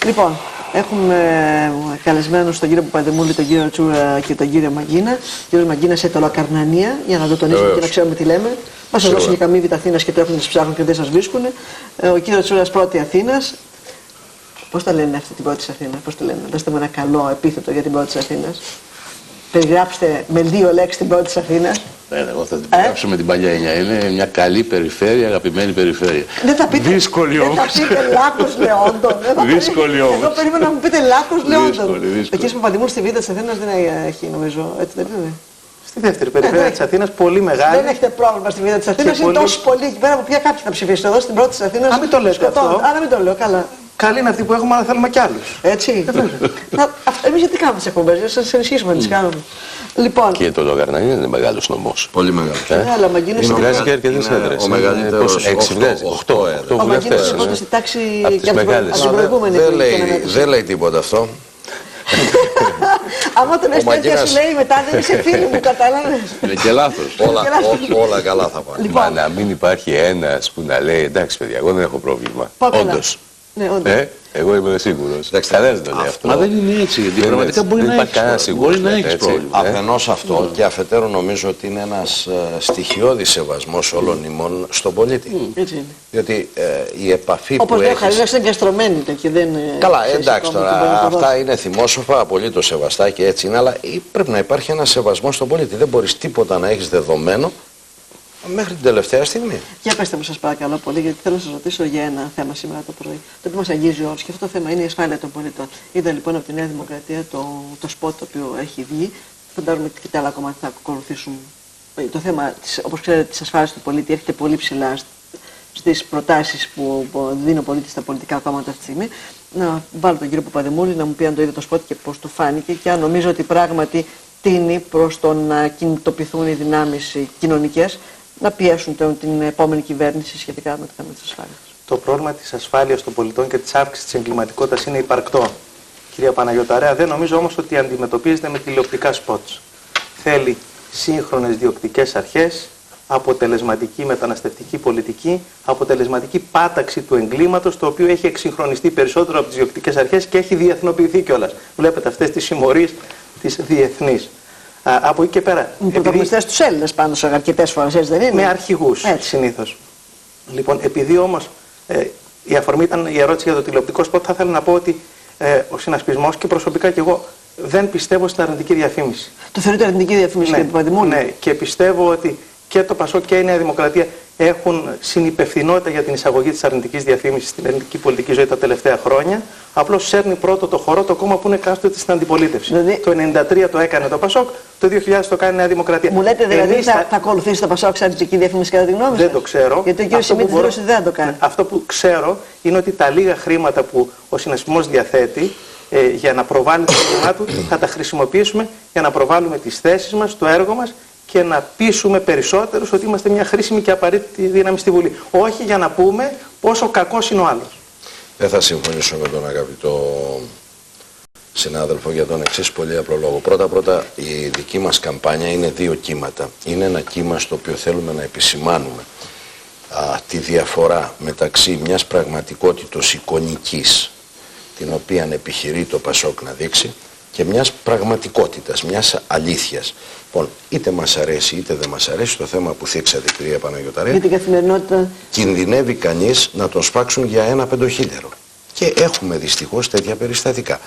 Λοιπόν, έχουμε καλεσμένους τον κύριο Παπαδημούλη, τον κύριο Τσούρα και τον κύριο Μαγκίνα. Ο κύριος Μαγκίνα σε Τολοκαρνανία, για να το τονίσουμε και να ξέρουμε τι λέμε. Μας σας δώσουν και καμία Β' Αθήνας και το έχουν να σας ψάχνουν και δεν σας βρίσκουν. Ο κύριος Τσούρας πρώτη Αθήνας. Πώς τα λένε αυτή την πρώτη της Αθήνας, πώς το λένε, δώστε μου ένα καλό επίθετο για την πρώτη της Αθήνας. Περιγράψτε με 2 λέξεις την πρώτη της Αθήνας. Εγώ θα την περιγράψω με την παλιά έννοια. Είναι μια καλή περιφέρεια, αγαπημένη περιφέρεια. Δεν θα πείτε, δύσκολη όμως. Δεν θα πείτε Λάκκος Λεόντων. Δύσκολη όμως. Εγώ περίμενα να μου πείτε Λάκκος Λεόντων. Δύσκολη. Ο κ. Παπαδημούλης στη Β' της Αθήνας δεν έχει, νομίζω, έτσι δεν είναι. Στη δεύτερη περιφέρεια της Αθήνας, πολύ μεγάλη. Δεν έχετε πρόβλημα στη Β' της Αθήνας, είναι τόσο πολύ εκεί πέρα που πια κάποιοι θα ψηφίσουν. Εδώ στην πρώτη της Αθήνας. Α, μην το λέτε αυτό. Άρα μην το λέω, καλά. Καλή είναι αυτή που έχουμε, αλλά θέλουμε κι άλλους. Έτσι. Εμείς γιατί κάνουμε τις εκπομπές, θα σας ενισχύσουμε να τις κάνουμε. Λοιπόν. Και το Τολοκαρνανία είναι μεγάλος νομός. Πολύ μεγάλος. Αλλά ο Μαγκίνας βγάζει και αρκετές έδρες. Ο μεγαλύτερος. 6 βγάζει, 8 Ο Μαγκίνας βουλευτές. είναι στην τάξη Από τις μεγάλες. από την προηγούμενη. Δεν λέει τίποτα αυτό. Άμα τον έστω και σου λέει μετά δεν είσαι φίλη μου, κατάλαβες. Είναι και λάθος. Όλα καλά θα πάνε. Μα να μην υπάρχει ένας που να λέει εντάξει παιδιά, εγώ δεν έχω πρόβλημα. Όντως. Εγώ είμαι σίγουρος. Κανένας δεν το λέει αυτό. Μα δεν είναι έτσι, γιατί πραγματικά μπορεί να έχεις πρόβλημα. Αφενός αυτό και αφετέρου νομίζω ότι είναι ένας στοιχειώδης σεβασμός όλων ημών στον πολίτη. Έτσι είναι. Διότι η επαφή όπως που λέει ο έχεις... Χαρίλας είναι εγκαστρωμένη και δεν... Καλά, εντάξει τώρα, αυτά είναι θυμόσοφα, απολύτως σεβαστά και έτσι είναι, αλλά πρέπει να υπάρχει ένας σεβασμός στον πολίτη. Δεν μπορείς τίποτα να έχεις δεδομένο μέχρι την τελευταία στιγμή. Για πέστε μου, σας παρακαλώ πολύ, γιατί θέλω να σας ρωτήσω για ένα θέμα σήμερα το πρωί. Το οποίο μας αγγίζει όλους και αυτό το θέμα είναι η ασφάλεια των πολιτών. Είδα λοιπόν από τη Νέα Δημοκρατία το σποτ το οποίο έχει βγει. Φαντάζομαι και τα άλλα κομμάτια θα ακολουθήσουν. Το θέμα, όπως ξέρετε, της ασφάλειας του πολίτη έρχεται πολύ ψηλά στις προτάσεις που δίνει ο πολίτης στα πολιτικά κόμματα αυτή τη στιγμή. Να βάλω τον κύριο Παπαδημούλη να μου πει αν το είδε το σποτ και πώς του φάνηκε και αν νομίζω ότι πράγματι τίνει προς το να κινητοποιηθούν οι δυνάμεις κοινωνικές να πιέσουν την επόμενη κυβέρνηση σχετικά με το θέμα της ασφάλειας. Το πρόβλημα της ασφάλειας των πολιτών και της αύξησης της εγκληματικότητας είναι υπαρκτό. Κυρία Παναγιωταρέα, δεν νομίζω όμως ότι αντιμετωπίζεται με τηλεοπτικά σποτς. Θέλει σύγχρονες διοκτικές αρχές, αποτελεσματική μεταναστευτική πολιτική, αποτελεσματική πάταξη του εγκλήματος, το οποίο έχει εξυγχρονιστεί περισσότερο από τις διοκτικές αρχές και έχει διεθνοποιηθεί κιόλας. Βλέπετε αυτές τις συμμορίες τις διεθνείς. Από εκεί και πέρα. Με πρωταγωνιστές τους Έλληνες πάνω σε αρκετές φορές, έτσι δεν είναι. Με αρχηγούς συνήθως. Λοιπόν, επειδή όμως η αφορμή ήταν η ερώτηση για το τηλεοπτικό σποτ, θα ήθελα να πω ότι ο συνασπισμός και προσωπικά και εγώ δεν πιστεύω στην αρνητική διαφήμιση. Το θεωρείτε αρνητική διαφήμιση, κύριε Παπαδημούλη? Ναι, και πιστεύω ότι και το ΠΑΣΟΚ και η Νέα Δημοκρατία έχουν συνυπευθυνότητα για την εισαγωγή της αρνητικής διαφήμισης στην ελληνική πολιτική ζωή τα τελευταία χρόνια. Απλώς σέρνει πρώτο το χορό το κόμμα που είναι κάστοτε στην αντιπολίτευση. Δηλαδή... Το 1993 το έκανε το ΠΑΣΟΚ, το 2000 το κάνει η Νέα Δημοκρατία. Μου λέτε δηλαδή θα ακολουθήσει το ΠΑΣΟΚ σε αρνητική διαφήμιση κατά τη γνώμη σας? Δεν το ξέρω. Γιατί ο κ. Σιμίτης δήλωσε ότι δεν το κάνει. Αυτό που ξέρω είναι ότι τα λίγα χρήματα που ο συνασπισμός διαθέτει για να προβάλλει το κόμμα του θα τα χρησιμοποιήσουμε για να προβάλλουμε τις θέσεις μας, το έργο μας και να πείσουμε περισσότερους ότι είμαστε μια χρήσιμη και απαραίτητη δύναμη στη Βουλή. Όχι για να πούμε πόσο κακός είναι ο άλλος. Δεν θα συμφωνήσω με τον αγαπητό συνάδελφο για τον εξής πολύ απλό λόγο. Πρώτα, η δική μας καμπάνια είναι 2 κύματα. Είναι ένα κύμα στο οποίο θέλουμε να επισημάνουμε τη διαφορά μεταξύ μιας πραγματικότητος εικονικής, την οποία επιχειρεί το ΠΑΣΟΚ να δείξει, και μιας πραγματικότητας, μιας αλήθειας. Λοιπόν, είτε μας αρέσει είτε δεν μας αρέσει το θέμα που θίξατε, κυρία Παναγιωταρέα, για την καθημερινότητα, κινδυνεύει κανείς να τον σπάξουν για ένα 5.000. Και έχουμε δυστυχώς τέτοια περιστατικά.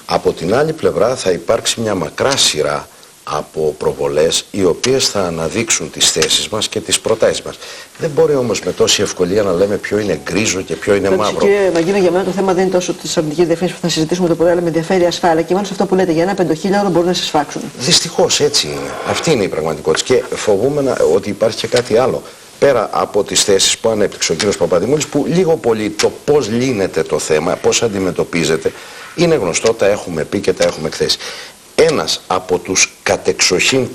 Από την άλλη πλευρά θα υπάρξει μια μακρά σειρά από προβολές οι οποίες θα αναδείξουν τις θέσεις μας και τις προτάσεις μας. Δεν μπορεί όμως με τόση ευκολία να λέμε ποιο είναι γκρίζο και ποιο είναι μαύρο. Κύριε Μαγκίνα, για μένα το θέμα δεν είναι τόσο τη αρνητική διαφήμιση που θα συζητήσουμε το πρωί, αλλά με ενδιαφέρει η ασφάλεια. Και μάλλον σε αυτό που λέτε, για ένα 5.000 μπορούν να σε σφάξουν. Δυστυχώς έτσι είναι. Αυτή είναι η πραγματικότητα. Και φοβούμαι ότι υπάρχει και κάτι άλλο. Πέρα από τις θέσεις που ανέπτυξε ο κύριος Παπαδημούλης, που λίγο πολύ το πώς λύνεται το θέμα, πώς αντιμετωπίζεται, είναι γνωστό, τα έχουμε πει και τα έχουμε εκθέσει. Ένας από τους κατεξοχήν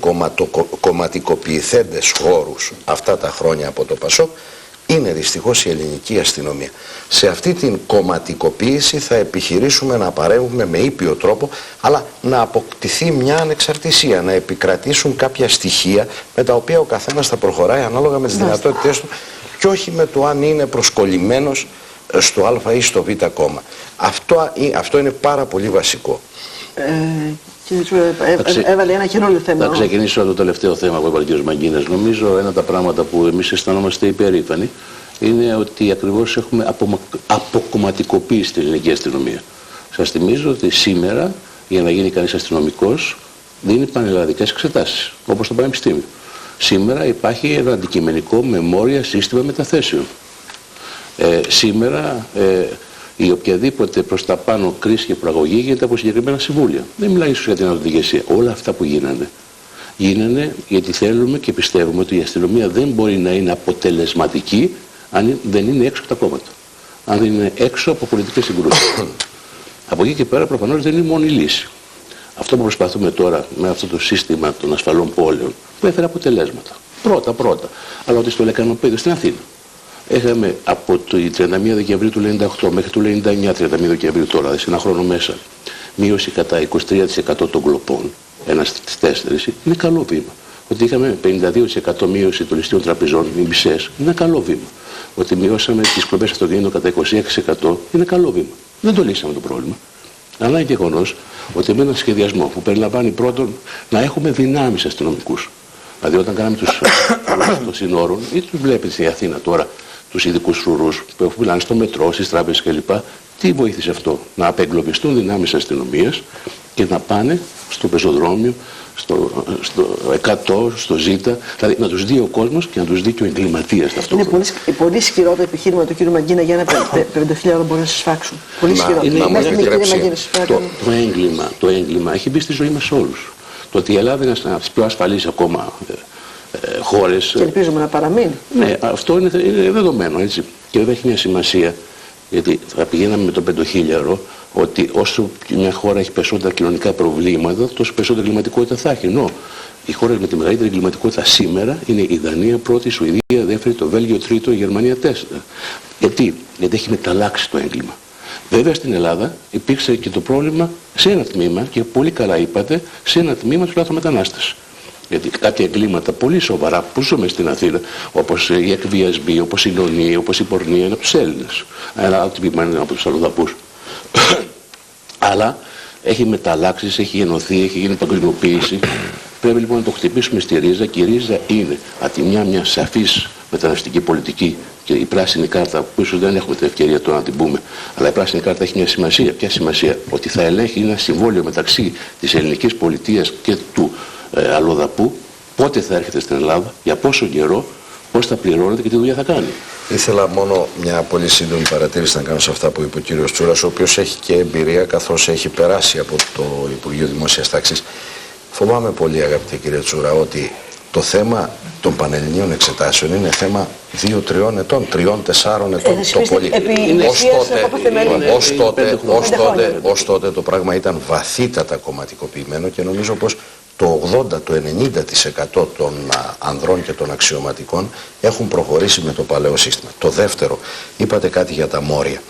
κομματικοποιηθέντες χώρους αυτά τα χρόνια από το ΠΑΣΟΚ είναι δυστυχώς η ελληνική αστυνομία. Σε αυτή την κομματικοποίηση θα επιχειρήσουμε να παρέμβουμε με ήπιο τρόπο, αλλά να αποκτηθεί μια ανεξαρτησία, να επικρατήσουν κάποια στοιχεία με τα οποία ο καθένας θα προχωράει ανάλογα με τις δυνατότητές του και όχι με το αν είναι προσκολλημένος στο Α ή στο Β κόμμα. Αυτό είναι πάρα πολύ βασικό. Έβαλε ένα καινούριο θέμα. Θα ξεκινήσω από το τελευταίο θέμα που έβαλε ο κ. Μαγκίνας. Νομίζω ένα από τα πράγματα που εμείς αισθανόμαστε υπερήφανοι είναι ότι ακριβώς έχουμε αποκομματικοποιήσει την ελληνική αστυνομία. Σας θυμίζω ότι σήμερα για να γίνει κανείς αστυνομικός δίνει πανελλαδικές εξετάσεις, όπως το Πανεπιστήμιο. Σήμερα υπάρχει ένα αντικειμενικό μεμόρια σύστημα μεταθέσεων. Σήμερα η οποιαδήποτε προς τα πάνω κρίση και προαγωγή γίνεται από συγκεκριμένα συμβούλια. Δεν μιλάει ίσως για την αυτοδιοικησία. Όλα αυτά που γίνανε γιατί θέλουμε και πιστεύουμε ότι η αστυνομία δεν μπορεί να είναι αποτελεσματική αν δεν είναι έξω από τα κόμματα. Αν δεν είναι έξω από πολιτικές συγκρούσεις. Από εκεί και πέρα προφανώς δεν είναι μόνη λύση. Αυτό που προσπαθούμε τώρα με αυτό το σύστημα των ασφαλών πόλεων που έφερε αποτελέσματα. Πρώτα. Αλλά ότι στο Λεκανοπέδιο στην Αθήνα είχαμε από το 31 Δεκεμβρίου του 1998 μέχρι το 1999, 31 Δεκεμβρίου τώρα, σε ένα χρόνο μέσα, μείωση κατά 23% των κλοπών, ένα στις 4, είναι καλό βήμα. Ότι είχαμε 52% μείωση των ληστείων τραπεζών, οι μισές, είναι καλό βήμα. Ότι μειώσαμε τις κλοπές αυτοκινήτων κατά 26%, είναι καλό βήμα. Δεν το λύσαμε το πρόβλημα. Αλλά είναι γεγονός ότι με έναν σχεδιασμό που περιλαμβάνει πρώτον να έχουμε δυνάμεις αστυνομικούς. Δηλαδή όταν κάναμε τους των συνόρων, ή τους βλέπετε στην Αθήνα τώρα, τους ειδικούς φρουρούς που μιλάνε στο μετρό, στις τράπεζες κλπ. Τι βοήθησε αυτό? Να απεγκλωβιστούν δυνάμεις αστυνομίας και να πάνε στο πεζοδρόμιο, στο 100, στο ΖΙΤΑ, δηλαδή να τους δει ο κόσμος και να τους δει και ο εγκληματίας ταυτόχρονα. Είναι πολύ ισχυρό το επιχείρημα του κ. Μαγκίνα για ένα 50.000 μπορεί να σφάξουν. Πολύ ισχυρό. Το έγκλημα έχει μπει στη ζωή μας όλους. Το ότι η Ελλάδα είναι από τις πιο ασφαλείς ακόμα χώρες. Και ελπίζουμε να παραμείνει. Ναι, αυτό είναι δεδομένο, έτσι. Και βέβαια έχει μια σημασία, γιατί θα πηγαίναμε με το 5.000 ότι όσο μια χώρα έχει περισσότερα κοινωνικά προβλήματα, τόσο περισσότερη εγκληματικότητα θα έχει. Ενώ οι χώρες με τη μεγαλύτερη εγκληματικότητα σήμερα είναι η Δανία πρώτη, η Σουηδία δεύτερη, το Βέλγιο τρίτο, η Γερμανία 4. Γιατί έχει μεταλλάξει το έγκλημα. Βέβαια στην Ελλάδα υπήρξε και το πρόβλημα σε ένα τμήμα, και πολύ καλά είπατε, σε ένα τμήμα του λαθρομετανάστες. Γιατί κάποια εγκλήματα πολύ σοβαρά που ζούμε στην Αθήνα, όπως οι εκβιασμοί, όπως η νονή, όπως η πορνεία, είναι από τους Έλληνες. Ένα άλλο τμήμα είναι από τους αλλοδαπούς. Αλλά έχει μεταλλάξεις, έχει γεννωθεί, έχει γίνει παγκοσμιοποίηση. Πρέπει λοιπόν να το χτυπήσουμε στη ρίζα, και η ρίζα είναι από τη μια σαφής μεταναστική πολιτική, και η πράσινη κάρτα, που ίσως δεν έχουμε την ευκαιρία τώρα να την πούμε, αλλά η πράσινη κάρτα έχει μια σημασία. Ποια σημασία? Ότι θα ελέγχει ένα συμβόλαιο μεταξύ της ελληνικής πολιτείας και του αλλοδαπού, πότε θα έρχεται στην Ελλάδα, για πόσο καιρό, πώς θα πληρώνεται και τι δουλειά θα κάνει. Ήθελα μόνο μια πολύ σύντομη παρατήρηση να κάνω σε αυτά που είπε ο κύριος Τσούρας, ο οποίος έχει και εμπειρία καθώς έχει περάσει από το Υπουργείο Δημόσιας Τάξης. Φοβάμαι πολύ, αγαπητέ κύριε Τσούρα, ότι το θέμα των πανελληνίων εξετάσεων είναι θέμα 2-3 ετών, 3-4 ετών το πολύ. Ως τότε το πράγμα ήταν βαθύτατα κομματικοποιημένο, και νομίζω πως το 80-90% των ανδρών και των αξιωματικών έχουν προχωρήσει με το παλαιό σύστημα. Το δεύτερο, είπατε κάτι για τα μόρια.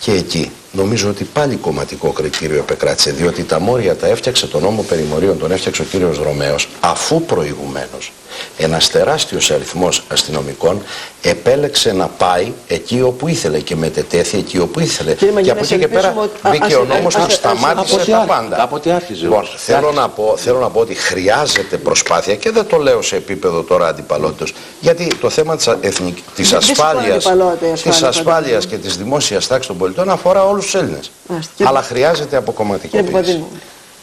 Και εκεί νομίζω ότι πάλι κομματικό κριτήριο επεκράτησε, διότι τα μόρια τα έφτιαξε, τον νόμο περιμορίων τον έφτιαξε ο κύριος Ρωμαίος, αφού προηγουμένως ένας τεράστιος αριθμός αστυνομικών επέλεξε να πάει εκεί όπου ήθελε και μετετέθη εκεί όπου ήθελε. Και από εκεί και πέρα μπήκε ο νόμος που σταμάτησε τα πάντα. Από άρχιζε. Λοιπόν, θέλω να πω ότι χρειάζεται προσπάθεια, και δεν το λέω σε επίπεδο τώρα αντιπαλότητος, γιατί το θέμα της ασφάλειας και της δημόσιας τάξης των πολιτών αφορά όλους τους Έλληνες. Αλλά χρειάζεται αποκομματικοποίηση.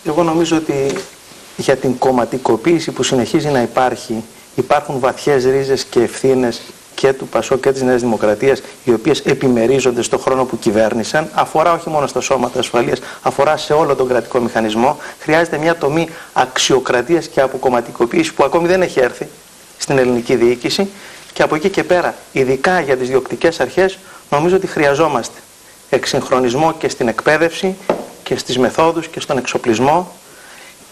Εγώ νομίζω ότι για την κομματικοποίηση που συνεχίζει να υπάρχουν βαθιές ρίζες και ευθύνες και του ΠΑΣΟΚ και της Νέας Δημοκρατίας, οι οποίες επιμερίζονται στον χρόνο που κυβέρνησαν. Αφορά όχι μόνο στα σώματα ασφαλείας, αφορά σε όλο τον κρατικό μηχανισμό. Χρειάζεται μια τομή αξιοκρατίας και αποκομματικοποίηση που ακόμη δεν έχει έρθει στην ελληνική διοίκηση. Και από εκεί και πέρα, ειδικά για τις διοκτικές αρχές, νομίζω ότι χρειαζόμαστε εξυγχρονισμό και στην εκπαίδευση και στις μεθόδους και στον εξοπλισμό,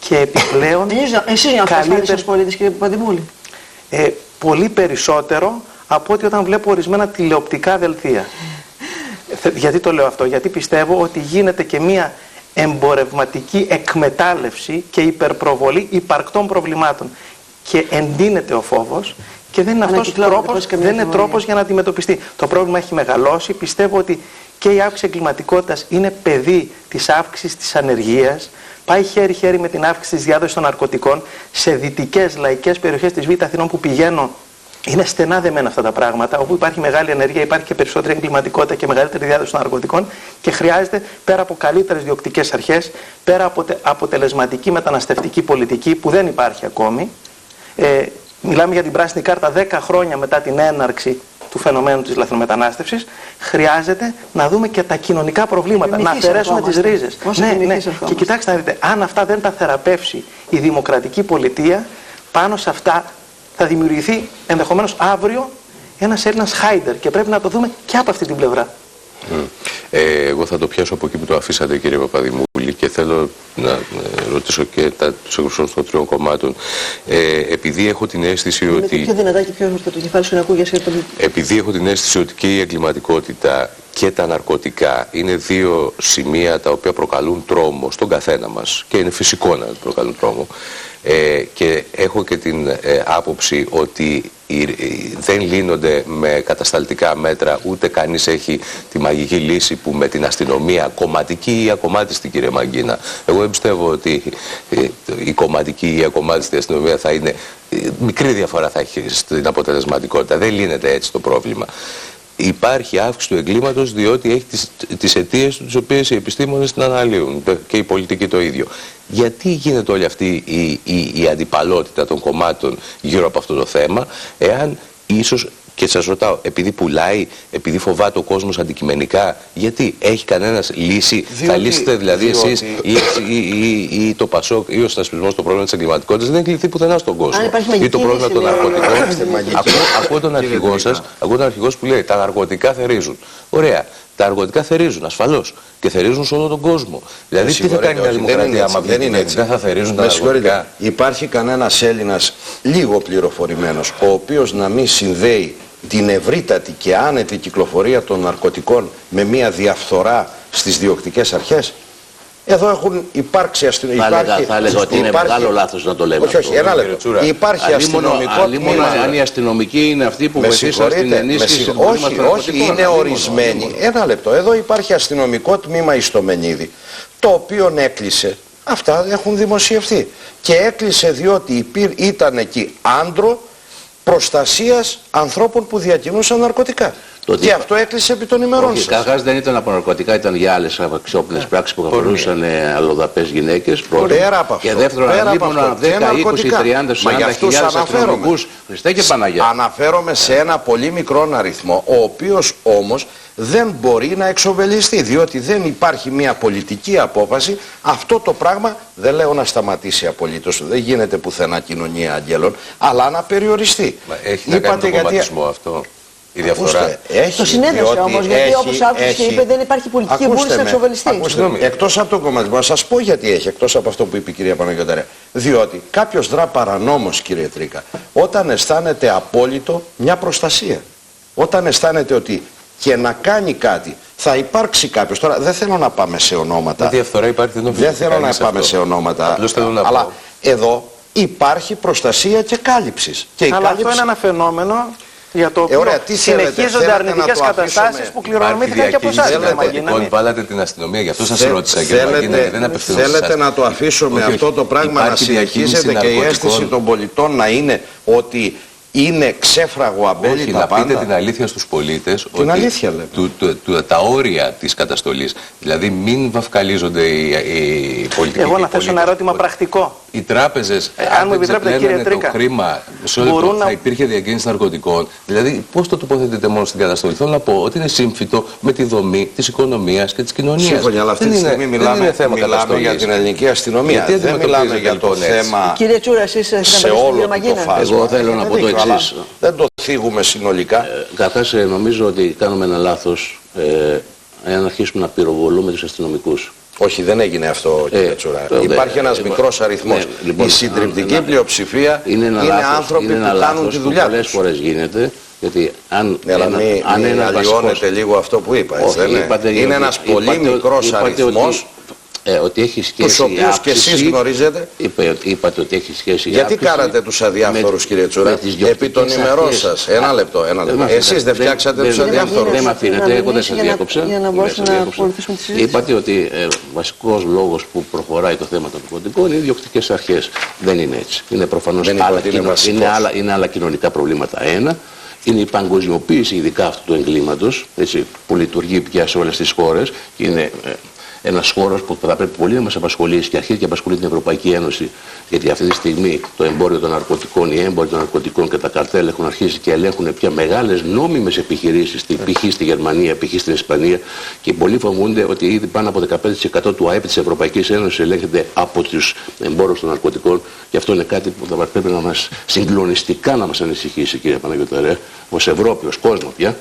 και επιπλέον εσείς νιώθετε ασφαλείς ως πολίτης, κύριε Παπαδημούλη? Πολύ περισσότερο από ότι όταν βλέπω ορισμένα τηλεοπτικά δελτία. Γιατί το λέω αυτό? Γιατί πιστεύω ότι γίνεται και μία εμπορευματική εκμετάλλευση και υπερπροβολή υπαρκτών προβλημάτων, και εντείνεται ο φόβος, και δεν είναι αυτός τρόπος, δεν είναι τρόπος για να αντιμετωπιστεί. Το πρόβλημα έχει μεγαλώσει. Πιστεύω ότι και η αύξηση εγκληματικότητας είναι παιδί της αύξησης της ανεργίας. Πάει χέρι-χέρι με την αύξηση της διάδοσης των ναρκωτικών. Σε δυτικές λαϊκές περιοχές της Β' Αθηνών που πηγαίνω, είναι στενά δεμένα αυτά τα πράγματα. Όπου υπάρχει μεγάλη ενέργεια, υπάρχει και περισσότερη εγκληματικότητα και μεγαλύτερη διάδοση των ναρκωτικών και χρειάζεται πέρα από καλύτερες διοκτικές αρχές, πέρα από αποτελεσματική μεταναστευτική πολιτική που δεν υπάρχει ακόμη. Μιλάμε για την πράσινη κάρτα 10 χρόνια μετά την έναρξη του φαινομένου της λαθρομετανάστευσης. Χρειάζεται να δούμε και τα κοινωνικά προβλήματα, να αφαιρέσουμε τις ρίζες. Ναι. Και κοιτάξτε να δείτε, αν αυτά δεν τα θεραπεύσει η δημοκρατική πολιτεία, πάνω σε αυτά θα δημιουργηθεί ενδεχομένως αύριο ένας Έλληνας Χάιντερ και πρέπει να το δούμε και από αυτή την πλευρά. Εγώ θα το πιάσω από εκεί που το αφήσατε, κύριε Παπαδημούλη, και θέλω να ρωτήσω και τους εκπροσώπους των τριών κομμάτων. Επειδή έχω την αίσθηση ότι... Πιο δυνατά και πιο όρθιο το κεφάλι σου να ακούγεσαι πολύ. Επειδή έχω την αίσθηση ότι και η εγκληματικότητα και τα ναρκωτικά είναι δύο σημεία τα οποία προκαλούν τρόμο στον καθένα μας και είναι φυσικό να προκαλούν τρόμο. Και έχω και την άποψη ότι δεν λύνονται με κατασταλτικά μέτρα, ούτε κανείς έχει τη μαγική λύση που με την αστυνομία, κομματική ή ακομμάτιστη, κύριε Μαγκίνα. Εγώ δεν πιστεύω ότι η κομματική ή ακομμάτιστη αστυνομία θα είναι... Μικρή διαφορά θα έχει στην αποτελεσματικότητα. Δεν λύνεται έτσι το πρόβλημα. Υπάρχει αύξηση του εγκλήματος διότι έχει τις αιτίες τις οποίες οι επιστήμονες την αναλύουν και οι πολιτικοί το ίδιο. Γιατί γίνεται όλη αυτή η αντιπαλότητα των κομμάτων γύρω από αυτό το θέμα, εάν ίσως, και σας ρωτάω, επειδή πουλάει, επειδή φοβάται ο κόσμος αντικειμενικά, γιατί έχει κανένας λύση, θα λύσετε δηλαδή εσείς ή το ΠΑΣΟΚ ή ο συνασπισμός το πρόβλημα της εγκληματικότητας, δεν έχει λυθεί πουθενά στον κόσμο. Ή το πρόβλημα των ναρκωτικών. Ακούω τον αρχηγό σας, ακούω τον αρχηγό που λέει τα ναρκωτικά θερίζουν. Ωραία. Τα ναρκωτικά θερίζουν, ασφαλώς. Και θερίζουν σε όλο τον κόσμο. Δηλαδή, τι θα κάνει μια δημοκρατία άμα δεν θα θερίζουν τα ναρκωτικά? Υπάρχει κανένας Έλληνας λίγο πληροφορημένος, ο οποίος να μην συνδέει την ευρύτατη και άνετη κυκλοφορία των ναρκωτικών με μια διαφθορά στις διοκτικές αρχές? Εδώ έχουν υπάρξει αστυνομικό. Θα έλεγα ότι είναι μεγάλο λάθος να το λέμε. Όχι, ένα λεπτό. Υπάρχει αστυνομικό τμήμα. Αν οι αστυνομικοί είναι αυτοί που βοηθήσαν στην ενίσχυση του προβλήματος. Όχι, είναι ορισμένοι. Ένα λεπτό. Εδώ υπάρχει αστυνομικό τμήμα στο Μενίδη, το οποίο έκλεισε. Αυτά έχουν δημοσιευθεί. Και έκλεισε διότι ήταν εκεί άντρο προστασίας ανθρώπων που διακινούσαν ναρκωτικά. Και αυτό έκλεισε επί των ημερών. Όχι, καταρχάς δεν ήταν από ναρκωτικά, ήταν για άλλες αξιόπινες πράξεις που αφορούσαν αλλοδαπές γυναίκες. Πέρα από αυτό. Και δεύτερον, ανήμονα 10, 20, 30, 40 χιλιάδες αστυνομικούς. Χριστέ και Παναγιά. Αναφέρομαι σε ένα πολύ μικρό αριθμό, ο οποίος όμως δεν μπορεί να εξοβελιστεί, διότι δεν υπάρχει μια πολιτική απόφαση. Αυτό το πράγμα δεν λέω να σταματήσει απολύτως, δεν γίνεται πουθενά κοινωνία αγγέλων, αλλά να περιοριστεί. Έχει να κάνει τον κομματισμό αυτό? Η διαφορά. Το συνέδεσε όμως, γιατί όπως άκουσε και είπε δεν υπάρχει πολιτική βούληση να εξοβελιστεί. Εκτός από τον κομματισμό, να σας πω γιατί έχει, εκτός από αυτό που είπε η κυρία Παναγιωταρέα. Διότι κάποιος δρά παρανόμως, κύριε Τρίκα, όταν αισθάνεται απόλυτο μια προστασία. Όταν αισθάνεται ότι και να κάνει κάτι θα υπάρξει κάποιος. Τώρα δεν θέλω να πάμε σε ονόματα. Διαφθορά υπάρχει, δεν θέλω να πάμε σε ονόματα. Αλλά εδώ υπάρχει προστασία και κάλυψης. Αλλά αυτό είναι ένα φαινόμενο για το οποίο συνεχίζονται αρνητικές καταστάσεις που κληρονομήθηκαν και από εσάς. Λοιπόν, βάλατε την αστυνομία, γι' αυτό σας ρώτησα, κύριε Μαγκίνα, και δεν απευθύνομαι σε εσάς. Θέλετε να το αφήσουμε αυτό το πράγμα να συνεχίζεται και η αίσθηση των πολιτών να είναι ότι είναι ξέφραγο αμπέλι τα πάντα? Να πείτε την αλήθεια στους πολίτες, την αλήθεια τα όρια της καταστολής. Δηλαδή μην βαφκαλίζονται οι πολιτικοί. Εγώ να θέσω ένα ερώτημα πρακτικό. Οι τράπεζες, αν μου επιτρέπετε, κύριε Τρίκα, το χρήμα σε όλο θα υπήρχε διακίνηση ναρκωτικών. Δηλαδή πώς το τοποθετείτε μόνο στην καταστολή? Θέλω να πω ότι είναι σύμφυτο με τη δομή της οικονομίας και της κοινωνίας. Σύμφωνα, αλλά αυτή τη στιγμή μιλάμε για την ελληνική αστυνομία. Δεν μιλάμε για το θέμα. Κύριε Τσούρα, εσείς σε όλο το φάσμα. Εγώ θέλω να πω το εξής. Δεν το θίγουμε συνολικά. Καταρχάς νομίζω ότι κάνουμε ένα λάθος εάν αρχίσουμε να πυροβολούμε τους αστυνομικούς. Όχι, δεν έγινε αυτό, κύριε Τσουρά. Υπάρχει ένας μικρός αριθμός. Λοιπόν, η συντριπτική πλειοψηφία είναι άνθρωποι που κάνουν τη δουλειά τους. Πολλές φορές γίνεται. Γιατί αν αλλοιώνεται λίγο αυτό που είπα. Είναι ένας πολύ μικρός αριθμός ότι έχει σχέση. Τους οποίους και εσείς γνωρίζετε. Είπατε ότι έχει σχέση. Γιατί κάνατε τους αδιάφορους, κύριε Τσούρα, επί των ημερών σας? Ένα λεπτό. Εσείς δεν φτιάξατε τους αδιάφορους? Δεν με αφήνετε, εγώ δεν σας διάκοψα. Για να μπορέσουμε να ακολουθήσουμε τη συζήτηση. Είπατε ότι βασικός λόγος που προχωράει το θέμα των ναρκωτικών είναι οι διοκτικές αρχές. Δεν είναι έτσι. Είναι προφανώς είναι άλλα κοινωνικά προβλήματα. Ένα. Είναι η παγκοσμιοποίηση ειδικά αυτού του εγκλήματος, που λειτουργεί πια σε όλες τις χώρες και είναι ένας χώρος που θα πρέπει πολύ να μας απασχολήσει και αρχίζει και απασχολεί την Ευρωπαϊκή Ένωση, γιατί αυτή τη στιγμή το εμπόριο των ναρκωτικών, οι έμποροι των ναρκωτικών και τα καρτέλ έχουν αρχίσει και ελέγχουν πια μεγάλες νόμιμες επιχειρήσεις, π.χ. στη Γερμανία, π.χ. στην Ισπανία, και πολλοί φοβούνται ότι ήδη πάνω από 15% του ΑΕΠ της Ευρωπαϊκής Ένωσης ελέγχεται από τους εμπόρους των ναρκωτικών, και αυτό είναι κάτι που θα πρέπει να μας συγκλονιστικά να μας ανησυχήσει, κύριε Παναγιωταρέ, ως Ευρώπη, ως κόσμο πια.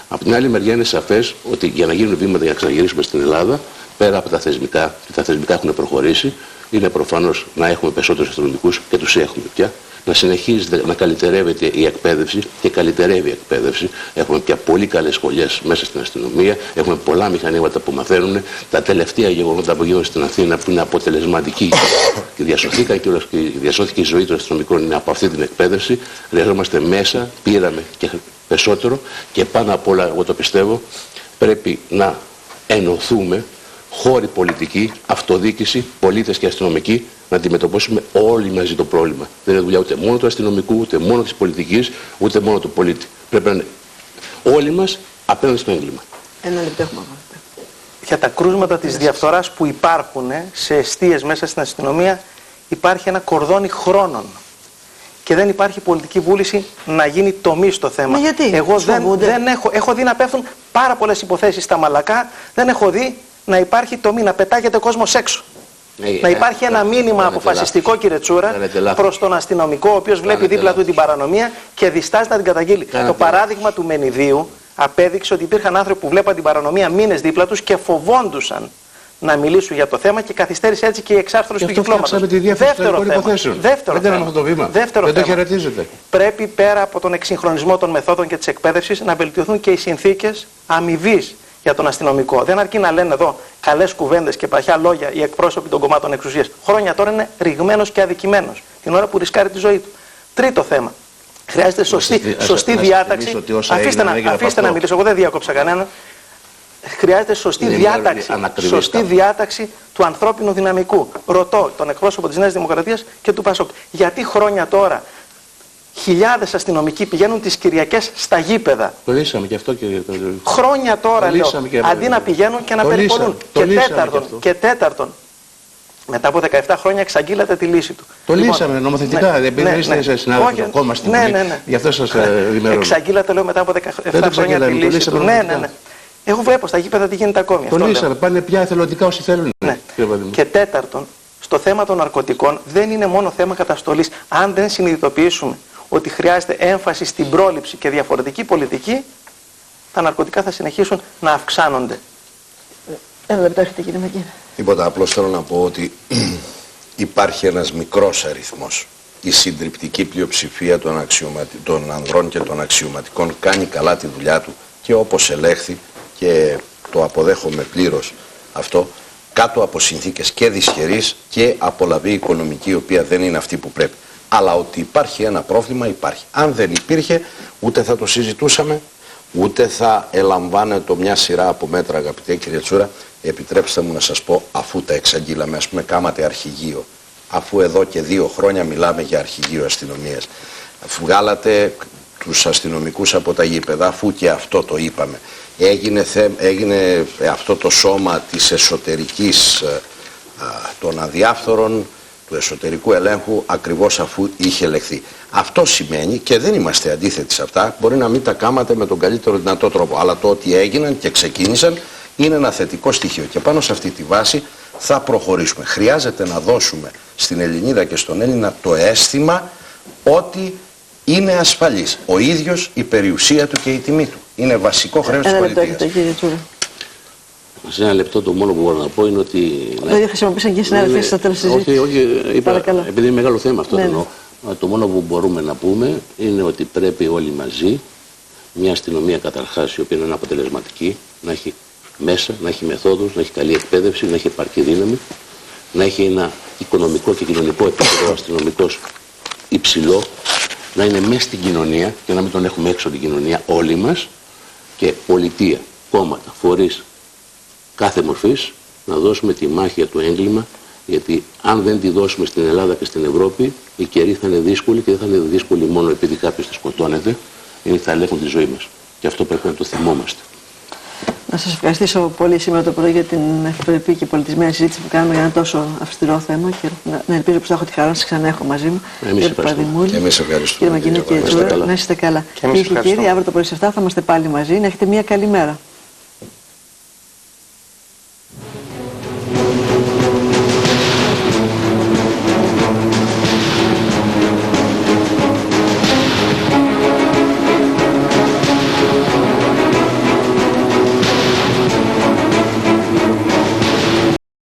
Από την άλλη μεριά είναι σαφές ότι για να γίνουν βήματα για να ξαναγυρίσουμε στην Ελλάδα, πέρα από τα θεσμικά, και τα θεσμικά έχουν προχωρήσει, είναι προφανώς να έχουμε περισσότερους αστυνομικούς, και τους έχουμε πια, να συνεχίζεται να καλυτερεύεται η εκπαίδευση, και καλυτερεύει η εκπαίδευση. Έχουμε πια πολύ καλές σχολές μέσα στην αστυνομία, έχουμε πολλά μηχανήματα που μαθαίνουν. Τα τελευταία γεγονότα που γίνονται στην Αθήνα, που είναι αποτελεσματικοί και διασωθήκαν και διασώθηκε η ζωή των αστυνομικών, είναι από αυτή την εκπαίδευση. Χρειαζόμαστε μέσα, πήραμε και περισσότερο, και πάνω απ' όλα, εγώ το πιστεύω, πρέπει να ενωθούμε, χώροι πολιτικοί, αυτοδιοίκηση, πολίτες και αστυνομικοί, να αντιμετωπίσουμε όλοι μαζί το πρόβλημα. Δεν είναι δουλειά ούτε μόνο του αστυνομικού, ούτε μόνο της πολιτικής, ούτε μόνο του πολίτη. Πρέπει να είναι όλοι μας απέναντι στο έγκλημα. Ένα λεπτό έχουμε. Για τα κρούσματα της διαφθοράς που υπάρχουν σε εστίες μέσα στην αστυνομία, υπάρχει ένα κορδόνι χρόνων. Και δεν υπάρχει πολιτική βούληση να γίνει τομή στο θέμα. Μα γιατί? Εγώ δεν έχω δει να πέφτουν πάρα πολλές υποθέσεις στα μαλακά, δεν έχω δει να υπάρχει τομή, να πετάγεται ο κόσμος έξω. Να υπάρχει ένα μήνυμα αποφασιστικό, κύριε Τσούρα, προς τον αστυνομικό, ο οποίος βλέπει δίπλα του την παρανομία και διστάζει να την καταγγείλει. Το παράδειγμα του Μενιδίου απέδειξε ότι υπήρχαν άνθρωποι που βλέπαν την παρανομία μήνες δίπλα τους και φοβόντουσαν να μιλήσουν για το θέμα, και καθυστέρησε έτσι και η εξάρθρωση του κυκλώματος. Δεύτερο θέμα. Πρέπει πέρα από τον εξυγχρονισμό των μεθόδων και της εκπαίδευσης να βελτιωθούν και οι συνθήκες αμοιβής για τον αστυνομικό. Δεν αρκεί να λένε εδώ καλές κουβέντες και παχιά λόγια οι εκπρόσωποι των κομμάτων εξουσίας. Χρόνια τώρα είναι ρηγμένος και αδικημένος την ώρα που ρισκάρει τη ζωή του. Τρίτο θέμα. Χρειάζεται σωστή διάταξη. Αφήστε να μιλήσω, εγώ δεν διάκοψα κανέναν. Χρειάζεται σωστή διάταξη του ανθρώπινου δυναμικού. Ρωτώ τον εκπρόσωπο της Νέας Δημοκρατίας και του ΠΑΣΟΚ. Γιατί χρόνια τώρα χιλιάδες αστυνομικοί πηγαίνουν τις Κυριακές στα γήπεδα? Το λύσαμε και αυτό, κύριε. Χρόνια τώρα, λέω, αντί να πηγαίνουν και να περιπολούν. Και τέταρτον, μετά από 17 χρόνια εξαγγείλατε τη λύση του. Το λύσαμε νομοθετικά, δεν είστε συνάδελφοι του κόμμα στην Βουλή. Γι' αυτό σας ενημερώνω. Εξαγγείλατε, λέω, μετά από 17 χρόνια τη λύση του. Ναι. Εγώ βλέπω στα γήπεδα τι γίνεται ακόμη. Το λύσαμε, πάνε πια εθελοντικά όσοι θέλουν. Ναι. Και τέταρτον, στο θέμα των ναρκωτικών δεν είναι μόνο θέμα καταστολής. Αν δεν συνειδητοποιήσουμε ότι χρειάζεται έμφαση στην πρόληψη και διαφορετική πολιτική, τα ναρκωτικά θα συνεχίσουν να αυξάνονται. Ένα λεπτό έχετε, κύριε Μακίνα. Τίποτα, απλώς θέλω να πω ότι υπάρχει ένας μικρός αριθμός. Η συντριπτική πλειοψηφία των ανδρών και των αξιωματικών κάνει καλά τη δουλειά του, και όπως ελέγχθη, και το αποδέχομαι πλήρως αυτό, κάτω από συνθήκες και δυσχερείς και απολαβή οικονομική, η οποία δεν είναι αυτή που πρέπει. Αλλά ότι υπάρχει ένα πρόβλημα, υπάρχει. Αν δεν υπήρχε, ούτε θα το συζητούσαμε, ούτε θα ελαμβάνεται μια σειρά από μέτρα, αγαπητέ κύριε Τσούρα. Επιτρέψτε μου να σας πω, αφού τα εξαγγείλαμε, ας πούμε, κάματε αρχηγείο, αφού εδώ και 2 χρόνια μιλάμε για αρχηγείο αστυνομίας, βγάλατε τους αστυνομικούς από τα γήπεδα, αφού και αυτό το είπαμε, έγινε αυτό το σώμα της εσωτερικής των αδιάφθορων, του εσωτερικού ελέγχου, ακριβώς αφού είχε ελεγχθεί. Αυτό σημαίνει, και δεν είμαστε αντίθετοι σε αυτά, μπορεί να μην τα κάματε με τον καλύτερο δυνατό τρόπο, αλλά το ότι έγιναν και ξεκίνησαν είναι ένα θετικό στοιχείο, και πάνω σε αυτή τη βάση θα προχωρήσουμε. Χρειάζεται να δώσουμε στην Ελληνίδα και στον Έλληνα το αίσθημα ότι είναι ασφαλής ο ίδιος, η περιουσία του και η τιμή του. Είναι βασικό χρέος της πολιτείας. Σε ένα λεπτό το μόνο που μπορώ να πω είναι ότι... Δηλαδή χρησιμοποίησαν και οι συνάδελφοι στα τέλος της συζήτησης. Όχι, είπα, επειδή είναι μεγάλο θέμα αυτό, εννοώ. Το μόνο που μπορούμε να πούμε είναι ότι πρέπει όλοι μαζί, μια αστυνομία καταρχάς, η οποία είναι αποτελεσματική, να έχει μέσα, να έχει μεθόδους, να έχει καλή εκπαίδευση, να έχει επαρκή δύναμη, να έχει ένα οικονομικό και κοινωνικό επίπεδο αστυνομικός υψηλό, να είναι μέσα στην κοινωνία και να μην τον έχουμε έξω την κοινωνία όλοι μας, και πολιτεία, κόμματα, φορείς κάθε μορφής να δώσουμε τη μάχη για το έγκλημα, γιατί αν δεν τη δώσουμε στην Ελλάδα και στην Ευρώπη, οι καιροί θα είναι δύσκολοι, και δεν θα είναι δύσκολοι μόνο επειδή κάποιος τη σκοτώνεται, είναι θα ελέγχουν τη ζωή μας. Και αυτό πρέπει να το θυμόμαστε. Να σας ευχαριστήσω πολύ σήμερα το πρωί για την ευπρεπή και πολιτισμένη συζήτηση που κάνουμε για ένα τόσο αυστηρό θέμα, και να ελπίζω πως θα έχω τη χαρά να σας ξαναέχω μαζί μου. Εμείς ευχαριστούμε. Και εμείς ευχαριστούμε. Κύριε Μαγκίνη, κύριε Τζούρα, να είστε καλά. Κυρίες και κύριοι, αύριο το πρωί σε 7 θα είμαστε πάλι μαζί. Να έχετε μια καλή μέρα.